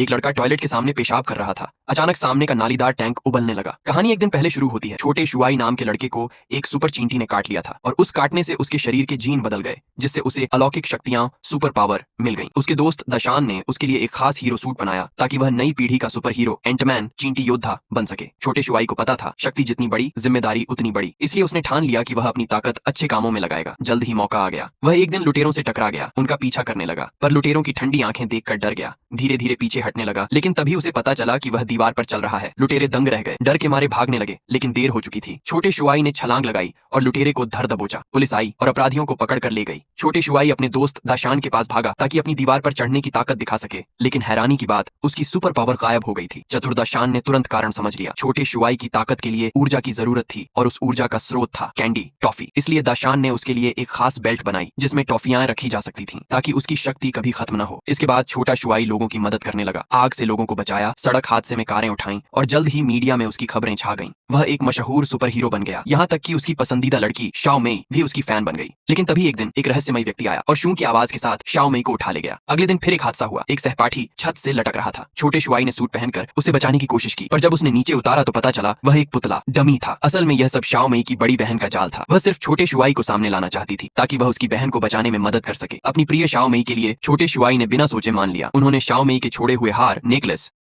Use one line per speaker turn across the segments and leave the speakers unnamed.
एक लड़का टॉयलेट के सामने पेशाब कर रहा था। अचानक सामने का नालीदार टैंक उबलने लगा। कहानी एक दिन पहले शुरू होती है। छोटे शुआई नाम के लड़के को एक सुपर चींटी ने काट लिया था और उस काटने से उसके शरीर के जीन बदल गए, जिससे उसे अलौकिक शक्तियां, सुपर पावर मिल गई। उसके दोस्त दशान ने उसके लिए एक खास हीरो सूट बनाया ताकि वह नई पीढ़ी का सुपर हीरो एंटमैन चींटी योद्धा बन सके। छोटे शुआई को पता था, शक्ति जितनी बड़ी जिम्मेदारी उतनी बड़ी, इसलिए उसने ठान लिया कि वह अपनी ताकत अच्छे कामों में लगाएगा। जल्द ही मौका आ गया। वह एक दिन लुटेरों से टकरा गया, उनका पीछा करने लगा, पर लुटेरों की ठंडी आंखें देखकर डर गया। धीरे धीरे पीछे हटने लगा, लेकिन तभी उसे पता चला कि वह दीवार पर चल रहा है। लुटेरे दंग रह गए, डर के मारे भागने लगे, लेकिन देर हो चुकी थी। छोटे शुआई ने छलांग लगाई और लुटेरे को धर दबोचा। पुलिस आई और अपराधियों को पकड़ कर ले गई। छोटे शुआई अपने दोस्त दाशान के पास भागा ताकि अपनी दीवार पर चढ़ने की ताकत दिखा सके, लेकिन हैरानी की बात, उसकी सुपर पावर गायब हो गई थी। चतुर दाशान ने तुरंत कारण समझ लिया। छोटे शुआई की ताकत के लिए ऊर्जा की जरूरत थी और उस ऊर्जा का स्रोत था कैंडी, टॉफी। इसलिए दाशान ने उसके लिए एक खास बेल्ट बनाई जिसमें टॉफियां रखी जा सकती थीं, ताकि उसकी शक्ति कभी खत्म न हो। इसके बाद छोटा शुआई लोगों की मदद करने लगा, आग से लोगों को बचाया, सड़क हादसे में कारें उठाईं और जल्द ही मीडिया में उसकी खबरें छा गईं। वह एक मशहूर सुपर हीरो बन गया, यहाँ तक कि उसकी पसंदीदा लड़की शाओ मेई भी उसकी फैन बन गई। लेकिन तभी एक दिन एक रहस्यमय व्यक्ति आया और शू की आवाज के साथ शाओ मेई को उठा ले गया। अगले दिन फिर एक हादसा हुआ। एक सहपाठी छत से लटक रहा था। छोटे शुआई ने सूट पहनकर उसे बचाने की कोशिश की, पर जब उसने नीचे उतारा तो पता चला वह एक पुतला, डमी था। असल में यह सब शाओ मेई की बड़ी बहन का जाल था। वह सिर्फ छोटे शुआई को सामने लाना चाहती थी ताकि वह उसकी बहन को बचाने में मदद कर सके। अपनी प्रिय शाओ मेई के लिए छोटे शुआई ने बिना सोचे मान लिया। उन्होंने शाओ मेई के छोड़े हुए हार, नेकलेस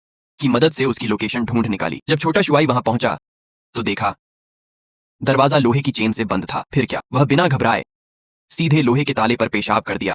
की मदद से उसकी लोकेशन ढूंढ निकाली। जब छोटा शुआई वहां पहुंचा तो देखा दरवाजा लोहे की चेन से बंद था। फिर क्या, वह बिना घबराए सीधे लोहे के ताले पर पेशाब कर दिया।